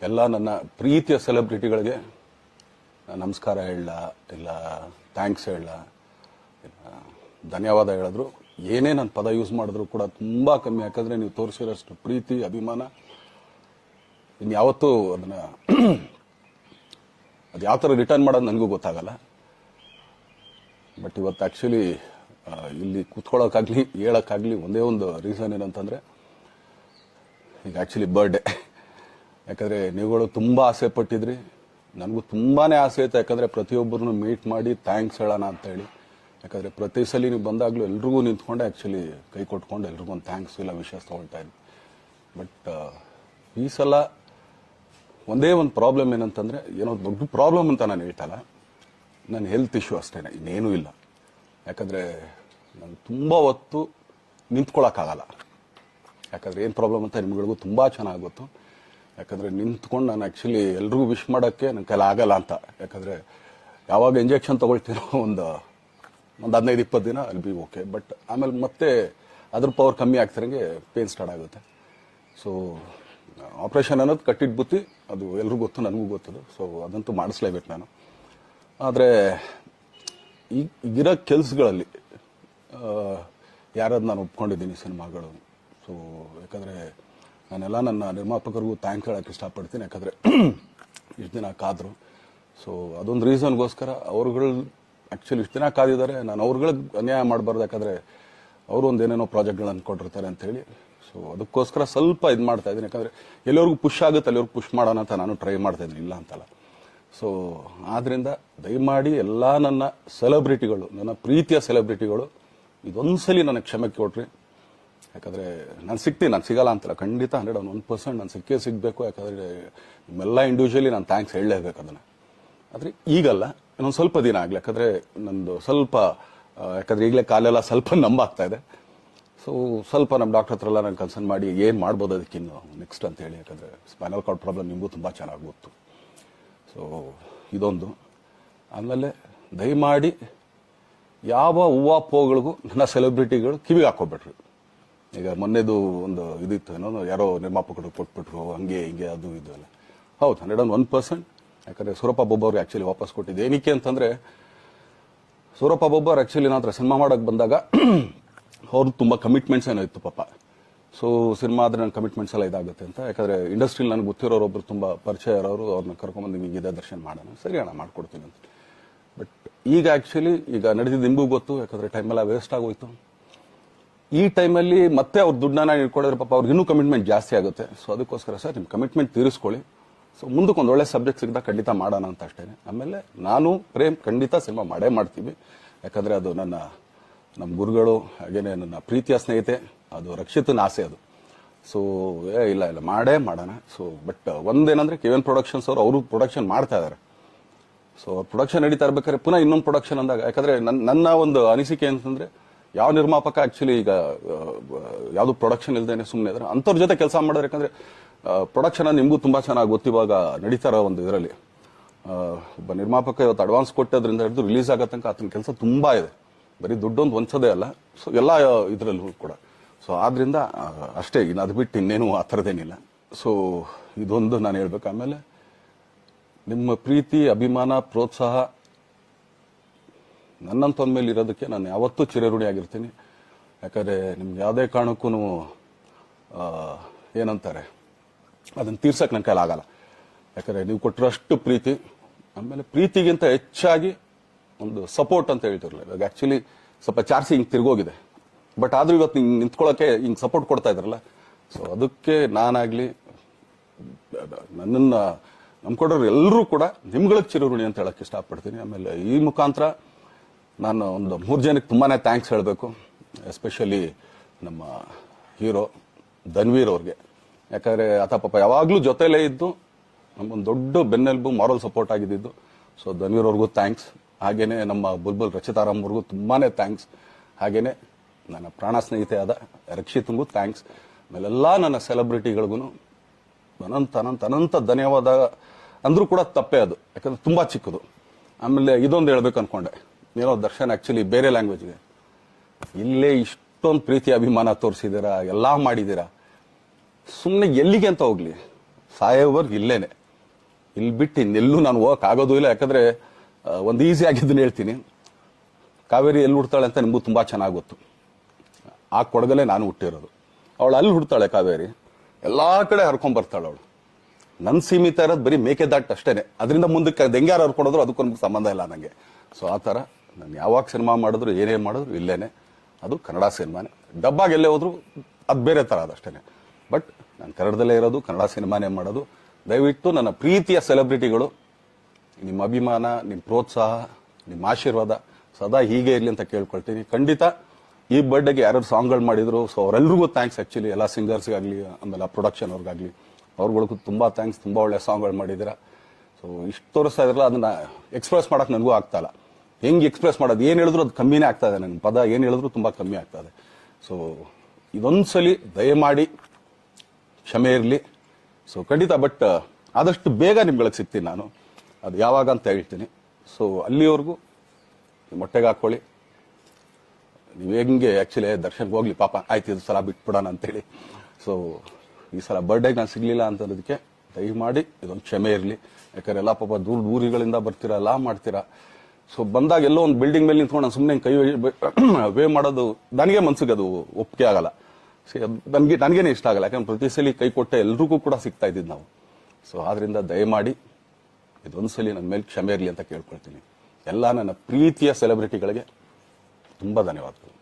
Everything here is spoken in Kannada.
ಎಲ್ಲ ನನ್ನ ಪ್ರೀತಿಯ ಸೆಲೆಬ್ರಿಟಿಗಳಿಗೆ ನಮಸ್ಕಾರ ಹೇಳ ಇಲ್ಲ ಥ್ಯಾಂಕ್ಸ್ ಹೇಳ ಧನ್ಯವಾದ ಹೇಳಿದ್ರು ಏನೇ ನನ್ನ ಪದ ಯೂಸ್ ಮಾಡಿದ್ರು ಕೂಡ ತುಂಬಾ ಕಮ್ಮಿ. ಯಾಕಂದ್ರೆ ನೀವು ತೋರಿಸಿರೋಷ್ಟು ಪ್ರೀತಿ ಅಭಿಮಾನ ಇನ್ಯಾವತ್ತೂ ಅದನ್ನ ಅದು ಯಾವ ಥರ ರಿಟರ್ನ್ ಮಾಡೋದು ನನಗೂ ಗೊತ್ತಾಗಲ್ಲ. ಬಟ್ ಇವತ್ತು ಆ್ಯಕ್ಚುಲಿ ಇಲ್ಲಿ ಕೂತ್ಕೊಳ್ಳೋಕ್ಕಾಗಲಿ ಹೇಳೋಕ್ಕಾಗಲಿ ಒಂದೇ ಒಂದು ರೀಸನ್ ಏನಂತಂದರೆ ಈಗ ಆ್ಯಕ್ಚುಲಿ ಬರ್ಡೇ. ಯಾಕಂದರೆ ನೀವುಗಳು ತುಂಬ ಆಸೆ ಪಟ್ಟಿದ್ರಿ, ನನಗೂ ತುಂಬಾ ಆಸೆ ಇತ್ತು. ಯಾಕಂದರೆ ಪ್ರತಿಯೊಬ್ಬರನ್ನು ಮೀಟ್ ಮಾಡಿ ಥ್ಯಾಂಕ್ಸ್ ಹೇಳೋಣ ಅಂತ ಹೇಳಿ. ಯಾಕಂದರೆ ಪ್ರತಿ ಸಲ ನೀವು ಬಂದಾಗಲೂ ಎಲ್ರಿಗೂ ನಿಂತ್ಕೊಂಡೆ ಆ್ಯಕ್ಚುಲಿ ಕೈ ಕೊಟ್ಕೊಂಡು ಎಲ್ರಿಗೂ ಒಂದು ಥ್ಯಾಂಕ್ಸ್ ಇಲ್ಲ ವಿಷಸ್ ತೊಗೊಳ್ತಾ ಇದ್ವಿ. ಬಟ್ ಈ ಸಲ ಒಂದೇ ಒಂದು ಪ್ರಾಬ್ಲಮ್ ಏನಂತಂದರೆ, ಏನೋ ದೊಡ್ಡ ಪ್ರಾಬ್ಲಮ್ ಅಂತ ನಾನು ಹೇಳ್ತಲ್ಲ, ನನ್ನ ಹೆಲ್ತ್ ಇಶ್ಯೂ ಅಷ್ಟೇ, ಇನ್ನೇನೂ ಇಲ್ಲ. ಯಾಕಂದರೆ ನಾನು ತುಂಬ ಹೊತ್ತು ನಿಂತ್ಕೊಳ್ಳೋಕ್ಕಾಗಲ್ಲ. ಯಾಕಂದರೆ ಏನು ಪ್ರಾಬ್ಲಮ್ ಅಂತ ನಿಮ್ಗಳಿಗೂ ತುಂಬ ಚೆನ್ನಾಗಿ ಗೊತ್ತು. ಯಾಕಂದರೆ ನಿಂತ್ಕೊಂಡು ನಾನು ಆ್ಯಕ್ಚುಲಿ ಎಲ್ರಿಗೂ ವಿಶ್ ಮಾಡೋಕ್ಕೆ ನನ್ನ ಕೈಲಿ ಆಗಲ್ಲ ಅಂತ. ಯಾಕಂದರೆ ಯಾವಾಗ ಇಂಜೆಕ್ಷನ್ ತೊಗೊಳ್ತೀನೋ ಒಂದು 15-20 ದಿನ ಅಲ್ಲಿ ಬಿ ಓಕೆ. ಬಟ್ ಆಮೇಲೆ ಮತ್ತೆ ಅದ್ರ ಪವರ್ ಕಮ್ಮಿ ಆಗ್ತಿರಂಗೆ ಪೇನ್ ಸ್ಟಾರ್ಟ್ ಆಗುತ್ತೆ. ಸೊ ಆಪ್ರೇಷನ್ ಅನ್ನೋದು ಕಟ್ಟಿಟ್ಟು ಬುತ್ತಿ, ಅದು ಎಲ್ರಿಗೂ ಗೊತ್ತು, ನನಗೂ ಗೊತ್ತದು. ಸೊ ಅದಂತೂ ಮಾಡಿಸ್ಲೇಬೇಕು ನಾನು. ಆದರೆ ಈಗಿರೋ ಕೆಲಸಗಳಲ್ಲಿ ಯಾರಾದ್ರು ನಾನು ಒಪ್ಕೊಂಡಿದ್ದೀನಿ ಸಿನಿಮಾಗಳು. ಸೊ ಯಾಕಂದರೆ ನಾನೆಲ್ಲ ನನ್ನ ನಿರ್ಮಾಪಕರಿಗೂ ಥ್ಯಾಂಕ್ಸ್ ಹೇಳೋಕ್ಕೆ ಇಷ್ಟಪಡ್ತೀನಿ. ಯಾಕಂದರೆ ಇಷ್ಟು ದಿನ ಕಾದರು. ಸೊ ಅದೊಂದು ರೀಸನ್ಗೋಸ್ಕರ ಅವ್ರುಗಳು ಆ್ಯಕ್ಚುಲಿ ಇಷ್ಟು ದಿನ ಕಾದಿದ್ದಾರೆ. ನಾನು ಅವ್ರುಗಳಿಗೆ ಅನ್ಯಾಯ ಮಾಡಬಾರ್ದು. ಯಾಕಂದರೆ ಅವರು ಒಂದು ಏನೇನೋ ಪ್ರಾಜೆಕ್ಟ್ಗಳನ್ನು ಕೊಟ್ಟಿರ್ತಾರೆ ಅಂತೇಳಿ. ಸೊ ಅದಕ್ಕೋಸ್ಕರ ಸ್ವಲ್ಪ ಇದು ಮಾಡ್ತಾ ಇದ್ದೀನಿ. ಯಾಕಂದರೆ ಎಲ್ಲರಿಗೂ ಪುಷ್ ಆಗುತ್ತೆ ಅಲ್ಲಿವ್ರಿಗೆ ಪುಷ್ ಮಾಡೋಣ ಅಂತ ನಾನು ಟ್ರೈ ಮಾಡ್ತಾ ಇದ್ದೀನಿ, ಇಲ್ಲ ಅಂತಲ್ಲ. ಸೊ ಆದ್ದರಿಂದ ದಯಮಾಡಿ ಎಲ್ಲ ನನ್ನ ಸೆಲೆಬ್ರಿಟಿಗಳು, ನನ್ನ ಪ್ರೀತಿಯ ಸೆಲೆಬ್ರಿಟಿಗಳು, ಇದೊಂದ್ಸಲಿ ನನಗೆ ಕ್ಷಮೆ ಕೊಟ್ರಿ. ಯಾಕಂದರೆ ನಾನು ಸಿಗ್ತೀನಿ, ನಾನು ಸಿಗಲ್ಲ ಅಂತಲ್ಲ, ಖಂಡಿತ 101% ನಾನು ಸಿಕ್ಕೇ ಸಿಗಬೇಕು. ಯಾಕಂದರೆ ನಿಮ್ಮೆಲ್ಲ ಇಂಡಿವಿಜುವಲಿ ನಾನು ಥ್ಯಾಂಕ್ಸ್ ಹೇಳಲೇಬೇಕು ಅದನ್ನು. ಆದರೆ ಈಗಲ್ಲ, ಇನ್ನೊಂದು ಸ್ವಲ್ಪ ದಿನ ಆಗಲಿ. ಯಾಕಂದರೆ ನಂದು ಸ್ವಲ್ಪ ಯಾಕಂದರೆ ಈಗಲೇ ಕಾಲೆಲ್ಲ ಸ್ವಲ್ಪ ನಂಬಾಗ್ತಾ ಇದೆ. ಸೊ ಸ್ವಲ್ಪ ನಮ್ಮ ಡಾಕ್ಟರ್ ಹತ್ರ ಎಲ್ಲ ನಾನು ಕನ್ಸರ್ನ್ ಮಾಡಿ ಏನು ಮಾಡ್ಬೋದು ಅದಕ್ಕಿನ್ನು ನೆಕ್ಸ್ಟ್ ಅಂತ ಹೇಳಿ. ಯಾಕಂದರೆ ಸ್ಪೈನಲ್ ಕಾರ್ಡ್ ಪ್ರಾಬ್ಲಮ್ ನಿಮಗೂ ತುಂಬ ಚೆನ್ನಾಗಿ ಗೊತ್ತು. ಸೊ ಇದೊಂದು. ಆಮೇಲೆ ದಯಮಾಡಿ ಯಾವ ಹೂವಾಪೋಗಳಿಗೂ ನನ್ನ ಸೆಲೆಬ್ರಿಟಿಗಳು ಕಿವಿಗೆ ಹಾಕೋಬಿಟ್ರು. ಈಗ ಮೊನ್ನೆದು ಒಂದು ಇದಿತ್ತು, ಏನೋ ಯಾರೋ ನಿರ್ಮಾಪಕರು ಕೊಟ್ಬಿಟ್ರು, ಹಂಗೆ ಹಿಂಗೆ ಅದು ಇದು ಎಲ್ಲ. ಹೌದು, 101%. ಯಾಕಂದರೆ ಸೂರಪ್ಪ ಬೊಬ್ಬರು ಆ್ಯಕ್ಚುಲಿ ವಾಪಸ್ ಕೊಟ್ಟಿದ್ದು ಏನಕ್ಕೆ ಅಂತಂದರೆ, ಸೂರಪ್ಪ ಬೊಬ್ಬರು ಆ್ಯಕ್ಚುಲಿ ನನ್ನ ಹತ್ರ ಸಿನಿಮಾ ಮಾಡೋಕ್ಕೆ ಬಂದಾಗ ಅವ್ರದ್ದು ತುಂಬ ಕಮಿಟ್ಮೆಂಟ್ಸ್ ಏನೋ ಇತ್ತು ಪಾಪ. ಸೊ ಸಿನಿಮಾ ಆದರೆ ನನ್ನ ಕಮಿಟ್ಮೆಂಟ್ಸ್ ಎಲ್ಲ ಇದಾಗುತ್ತೆ ಅಂತ. ಯಾಕಂದರೆ ಇಂಡಸ್ಟ್ರಿಲಿ ನನಗೆ ಗೊತ್ತಿರೋರೊಬ್ಬರು ತುಂಬ ಪರಿಚಯ ಇರೋರು, ಅವ್ರನ್ನ ಕರ್ಕೊಂಬಂದು ನಿಮಗೆ ಇದೇ ದರ್ಶನ ಮಾಡೋಣ, ಸರಿ ಅಣ್ಣ ಮಾಡ್ಕೊಡ್ತೀನಿ ಅಂತ. ಬಟ್ ಈಗ ಆ್ಯಕ್ಚುಲಿ ಈಗ ನಡೆದಿದ್ದು ನಿಮಗೂ ಗೊತ್ತು. ಯಾಕಂದರೆ ಟೈಮೆಲ್ಲ ವೇಸ್ಟ್ ಆಗೋಯ್ತು. ಈ ಟೈಮಲ್ಲಿ ಮತ್ತೆ ಅವ್ರ ದುಡ್ಡನ್ನ ಇಟ್ಕೊಡಿದ್ರೆ ಪಾಪ ಅವ್ರಿಗೆ ಇನ್ನೂ ಕಮಿಟ್ಮೆಂಟ್ ಜಾಸ್ತಿ ಆಗುತ್ತೆ. ಸೊ ಅದಕ್ಕೋಸ್ಕರ ಸರ್ ನಿಮ್ಮ ಕಮಿಟ್ಮೆಂಟ್ ತೀರಿಸ್ಕೊಳ್ಳಿ. ಸೊ ಮುಂದಕ್ಕೆ ಒಂದು ಒಳ್ಳೆ ಸಬ್ಜೆಕ್ಟ್ ಸಿಗ್ದಾಗ ಖಂಡಿತ ಮಾಡೋಣ ಅಂತ ಅಷ್ಟೇ. ಆಮೇಲೆ ನಾನು ಪ್ರೇಮ್ ಖಂಡಿತ ಸಿನಿಮಾ ಮಾಡೇ ಮಾಡ್ತೀವಿ. ಯಾಕಂದರೆ ಅದು ನಮ್ಮ ಗುರುಗಳು, ಹಾಗೇನೆ ನನ್ನ ಪ್ರೀತಿಯ ಸ್ನೇಹಿತೆ, ಅದು ರಕ್ಷಿತನ ಆಸೆ ಅದು. ಸೊ ಇಲ್ಲ ಮಾಡೇ ಮಾಡೋಣ. ಸೊ ಬಟ್ ಒಂದೇನಂದ್ರೆ KVN ಪ್ರೊಡಕ್ಷನ್ಸ್ ಅವರು ಪ್ರೊಡಕ್ಷನ್ ಮಾಡ್ತಾ ಇದ್ದಾರೆ. ಸೊ ಪ್ರೊಡಕ್ಷನ್ ನಡೀತಾ ಇರ್ಬೇಕಾದ್ರೆ ಪುನಃ ಇನ್ನೊಂದು ಪ್ರೊಡಕ್ಷನ್ ಅಂದಾಗ, ಯಾಕಂದ್ರೆ ನನ್ನ ಒಂದು ಅನಿಸಿಕೆ ಅಂತಂದ್ರೆ, ಯಾವ ನಿರ್ಮಾಪಕ ಆಕ್ಚುಲಿ ಈಗ ಯಾವ್ದು ಪ್ರೊಡಕ್ಷನ್ ಇಲ್ದೇನೆ ಸುಮ್ಮನೆ ಇದ್ರೆ ಅಂಥವ್ರ ಜೊತೆ ಕೆಲಸ ಮಾಡೋರು. ಯಾಕಂದ್ರೆ ಪ್ರೊಡಕ್ಷನ್ ನಿಮಗೂ ತುಂಬಾ ಚೆನ್ನಾಗಿ ಗೊತ್ತು. ಇವಾಗ ನಡೀತಾ ಇರೋ ಒಂದು ಇದರಲ್ಲಿ ಒಬ್ಬ ನಿರ್ಮಾಪಕ ಇವತ್ತು ಅಡ್ವಾನ್ಸ್ ಕೊಟ್ಟೋದ್ರಿಂದ ಹಿಡಿದು ರಿಲೀಸ್ ಆಗೋ ತನಕ ಆತನ ಕೆಲಸ ತುಂಬಾ ಇದೆ. ಬರೀ ದುಡ್ಡೊಂದು ಒಂದ್ಸದೇ ಅಲ್ಲ, ಸೊ ಎಲ್ಲ ಇದರಲ್ಲೂ ಕೂಡ. ಸೊ ಆದ್ರಿಂದ ಅಷ್ಟೇ, ಇನ್ನು ಅದು ಬಿಟ್ಟು ಇನ್ನೇನು ಆ ಥರದ್ದೇನಿಲ್ಲ. ಸೊ ಇದೊಂದು ನಾನು ಹೇಳ್ಬೇಕು. ಆಮೇಲೆ ನಿಮ್ಮ ಪ್ರೀತಿ, ಅಭಿಮಾನ, ಪ್ರೋತ್ಸಾಹ ನನ್ನಂತೊಂದ ಮೇಲೆ ಇರೋದಕ್ಕೆ ನಾನು ಯಾವತ್ತೂ ಚಿರಋಣಿ ಆಗಿರ್ತೀನಿ. ಯಾಕಂದರೆ ನಿಮ್ಗೆ ಯಾವುದೇ ಕಾರಣಕ್ಕೂ ಏನಂತಾರೆ ಅದನ್ನು ತೀರ್ಸಕ್ಕೆ ನನ್ನ ಕೈಲಿ ಆಗಲ್ಲ. ಯಾಕಂದರೆ ನೀವು ಕೊಟ್ಟಿರೋಷ್ಟು ಪ್ರೀತಿ, ಆಮೇಲೆ ಪ್ರೀತಿಗಿಂತ ಹೆಚ್ಚಾಗಿ ಒಂದು ಸಪೋರ್ಟ್ ಅಂತ ಹೇಳ್ತಿರಲಿಲ್ಲ. ಇವಾಗ ಆ್ಯಕ್ಚುಲಿ ಸ್ವಲ್ಪ ಚಾರ್ಜಿ ಹಿಂಗೆ ತಿರ್ಗೋಗಿದೆ. ಬಟ್ ಆದರೂ ಇವತ್ತು ಹಿಂಗೆ ನಿಂತ್ಕೊಳ್ಳೋಕ್ಕೆ ಹಿಂಗೆ ಸಪೋರ್ಟ್ ಕೊಡ್ತಾ ಇದ್ರಲ್ಲ. ಸೊ ಅದಕ್ಕೆ ನಾನಾಗಲಿ ನನ್ನನ್ನು ನಂಬ್ಕೊಡೋರು ಎಲ್ಲರೂ ಕೂಡ ನಿಮ್ಗಳಿಗೆ ಚಿರಋಣಿ ಅಂತ ಹೇಳಕ್ಕೆ ಇಷ್ಟಪಡ್ತೀನಿ. ಆಮೇಲೆ ಈ ಮುಖಾಂತರ ನಾನು ಒಂದು 3 ಜನಕ್ಕೆ ತುಂಬಾ ಥ್ಯಾಂಕ್ಸ್ ಹೇಳಬೇಕು. ಎಸ್ಪೆಷಲಿ ನಮ್ಮ ಹೀರೋ ಧನ್ವೀರ್ ಅವ್ರಿಗೆ. ಯಾಕಂದರೆ ಆತ ಪಾಪ ಯಾವಾಗಲೂ ಜೊತೆಲೇ ಇದ್ದು ನಮ್ಮೊಂದು ದೊಡ್ಡ ಬೆನ್ನೆಲುಬು, ಮಾರಲ್ ಸಪೋರ್ಟ್ ಆಗಿದ್ದು. ಸೊ ಧನ್ವೀರ್ ಅವ್ರಿಗೂ ಥ್ಯಾಂಕ್ಸ್. ಹಾಗೇನೆ ನಮ್ಮ ಬುಲ್ಬುಲ್ ರಚಿತಾರಾಮ್ ಅವ್ರಿಗೂ ತುಂಬಾ ಥ್ಯಾಂಕ್ಸ್. ಹಾಗೇನೆ ನನ್ನ ಪ್ರಾಣ ಸ್ನೇಹಿತೆ ಆದ ರಕ್ಷಿತಂಗೂ ಥ್ಯಾಂಕ್ಸ್. ಆಮೇಲೆಲ್ಲ ನನ್ನ ಸೆಲೆಬ್ರಿಟಿಗಳಿಗೂ ಅನಂತ ಧನ್ಯವಾದ ಅಂದ್ರೂ ಕೂಡ ತಪ್ಪೇ ಅದು. ಯಾಕಂದ್ರೆ ತುಂಬಾ ಚಿಕ್ಕದು. ಆಮೇಲೆ ಇದೊಂದು ಹೇಳ್ಬೇಕು ಅನ್ಕೊಂಡೆ, ಏನೋ ದರ್ಶನ್ ಆಕ್ಚುಲಿ ಬೇರೆ ಲ್ಯಾಂಗ್ವೇಜ್ಗೆ ಇಲ್ಲೇ ಇಷ್ಟೊಂದು ಪ್ರೀತಿ ಅಭಿಮಾನ ತೋರಿಸಿದ್ದೀರಾ, ಎಲ್ಲ ಮಾಡಿದ್ದೀರಾ, ಸುಮ್ಮನೆ ಎಲ್ಲಿಗೆ ಅಂತ ಹೋಗ್ಲಿ. ಸಾಯೋವರ್ಗು ಇಲ್ಲೇನೆ, ಇಲ್ಲಿ ಬಿಟ್ಟು ಇನ್ನೆಲ್ಲೂ ನಾನು ಹೋಗಕ್ ಆಗೋದು ಇಲ್ಲ. ಯಾಕಂದ್ರೆ ಒಂದು ಈಸಿ ಆಗಿದ್ದನ್ನು ಹೇಳ್ತೀನಿ, ಕಾವೇರಿ ಎಲ್ಲಿ ಹುಡ್ತಾಳೆ ಅಂತ ನಿಮಗೂ ತುಂಬಾ ಚೆನ್ನಾಗಿ ಗೊತ್ತು. ಆ ಕೊಡಗಲ್ಲೇ ನಾನು ಹುಟ್ಟಿರೋದು. ಅವಳು ಅಲ್ಲಿ ಹುಡ್ತಾಳೆ ಕಾವೇರಿ, ಎಲ್ಲಾ ಕಡೆ ಹರ್ಕೊಂಡ್ ಬರ್ತಾಳೆ ಅವಳು. ನನ್ ಸೀಮಿತ ಇರೋದು ಬರೀ ಮೇಕೆದಾಟ್ ಅಷ್ಟೇನೆ, ಅದರಿಂದ ಮುಂದಕ್ಕೆ ದೆಂಗ್ಯಾರು ಹರ್ಕೊಂಡ್ರು ಅದಕ್ಕೊಂದು ಸಂಬಂಧ ಇಲ್ಲ ನನಗೆ. ಸೊ ಆ ಥರ ನಾನು ಯಾವಾಗ ಸಿನಿಮಾ ಮಾಡಿದ್ರು ಏನೇ ಮಾಡಿದ್ರು ಇಲ್ಲೇನೆ, ಅದು ಕನ್ನಡ ಸಿನಿಮಾನೇ. ಡಬ್ಬಾಗಿ ಎಲ್ಲೇ ಹೋದ್ರು ಅದು ಬೇರೆ ಥರ ಅದಷ್ಟೇನೆ. ಬಟ್ ನಾನು ಕನ್ನಡದಲ್ಲೇ ಇರೋದು, ಕನ್ನಡ ಸಿನಿಮಾನೇ ಮಾಡೋದು. ದಯವಿಟ್ಟು ನನ್ನ ಪ್ರೀತಿಯ ಸೆಲೆಬ್ರಿಟಿಗಳು, ನಿಮ್ಮ ಅಭಿಮಾನ, ನಿಮ್ಮ ಪ್ರೋತ್ಸಾಹ, ನಿಮ್ಮ ಆಶೀರ್ವಾದ ಸದಾ ಹೀಗೆ ಇರಲಿ ಅಂತ ಕೇಳ್ಕೊಳ್ತೀನಿ. ಖಂಡಿತ ಈ ಬರ್ಡೇಗೆ ಯಾರು ಸಾಂಗ್ಗಳು ಮಾಡಿದ್ರು, ಸೊ ಅವರೆಲ್ಲರಿಗೂ ಥ್ಯಾಂಕ್ಸ್. ಆಕ್ಚುಲಿ ಎಲ್ಲ ಸಿಂಗರ್ಸ್ಗಾಗಲಿ, ಆಮೇಲೆ ಪ್ರೊಡಕ್ಷನ್ ಅವ್ರಿಗಾಗಲಿ, ಅವ್ರುಗಳಿಗೂ ತುಂಬಾ ಥ್ಯಾಂಕ್ಸ್. ತುಂಬಾ ಒಳ್ಳೆ ಸಾಂಗ್ಗಳು ಮಾಡಿದಿರ. ಸೊ ಇಷ್ಟು ತೋರಿಸ್ತಾ ಇದ್ರಲ್ಲ, ಅದನ್ನ ಎಕ್ಸ್ಪ್ರೆಸ್ ಮಾಡಕ್ ನನಗೂ ಆಗ್ತಾ ಇಲ್ಲ. ಹೆಂಗೆ ಎಕ್ಸ್ಪ್ರೆಸ್ ಮಾಡೋದು, ಏನ್ ಹೇಳಿದ್ರು ಅದು ಕಮ್ಮಿನೇ ಆಗ್ತಾ ಇದೆ. ನನ್ನ ಪದ ಏನ್ ಹೇಳಿದ್ರು ತುಂಬಾ ಕಮ್ಮಿ ಆಗ್ತಾ ಇದೆ. ಸೊ ಇದೊಂದ್ಸಲಿ ದಯಮಾಡಿ ಕ್ಷಮೆ ಇರಲಿ. ಸೊ ಖಂಡಿತ, ಬಟ್ ಆದಷ್ಟು ಬೇಗ ನಿಮ್ಗಳಿಗೆ ಸಿಗ್ತೀನಿ ನಾನು, ಅದು ಯಾವಾಗ ಅಂತ ಹೇಳ್ತೀನಿ. ಸೊ ಅಲ್ಲಿವರೆಗೂ ಮೊಟ್ಟೆಗೆ ಹಾಕೊಳ್ಳಿ. ನೀವು ಹೆಂಗೆ ಆಕ್ಚುಲಿ ದರ್ಶನ್ಗೆ ಹೋಗ್ಲಿ ಪಾಪ, ಆಯ್ತು ಇದು ಸಲ ಬಿಟ್ಬಿಡೋಣ ಅಂತೇಳಿ. ಸೊ ಈ ಸಲ ಬರ್ಡೇಗೆ ನಾನು ಸಿಗ್ಲಿಲ್ಲ ಅಂತಂದಕ್ಕೆ ದಯಮಾಡಿ ಇದೊಂದು ಕ್ಷಮೆ ಇರಲಿ. ಯಾಕಂದ್ರೆ ಎಲ್ಲ ಪಾಪ ದೂರ ಊರುಗಳಿಂದ ಬರ್ತೀರಾ, ಎಲ್ಲ ಮಾಡ್ತೀರಾ. ಸೊ ಬಂದಾಗ ಎಲ್ಲೋ ಒಂದು ಬಿಲ್ಡಿಂಗ್ ಮೇಲೆ ನಿಂತ್ಕೊಂಡು ನಾನು ಸುಮ್ಮನೆ ಕೈ ವೇ ಮಾಡೋದು ನನಗೆ ಮನ್ಸಿಗೆ ಅದು ಒಪ್ಪಿಗೆ ಆಗಲ್ಲ. ನನಗೇನೆ ಇಷ್ಟ ಆಗಲ್ಲ. ಯಾಕಂದ್ರೆ ಪ್ರತಿ ಸಲ ಕೈ ಕೊಟ್ಟೆ ಎಲ್ರಿಗೂ ಕೂಡ ಸಿಗ್ತಾ ಇದ್ದಿದ್ದು ನಾವು. ಸೊ ಆದ್ರಿಂದ ದಯಮಾಡಿ ಇದೊಂದ್ಸಲಿ ನನ್ನ ಮೇಲೆ ಕ್ಷಮೆ ಇರಲಿ ಅಂತ ಕೇಳ್ಕೊಳ್ತೀನಿ. ಎಲ್ಲ ನನ್ನ ಪ್ರೀತಿಯ ಸೆಲೆಬ್ರಿಟಿಗಳಿಗೆ ತುಂಬಾ ಧನ್ಯವಾದಗಳು.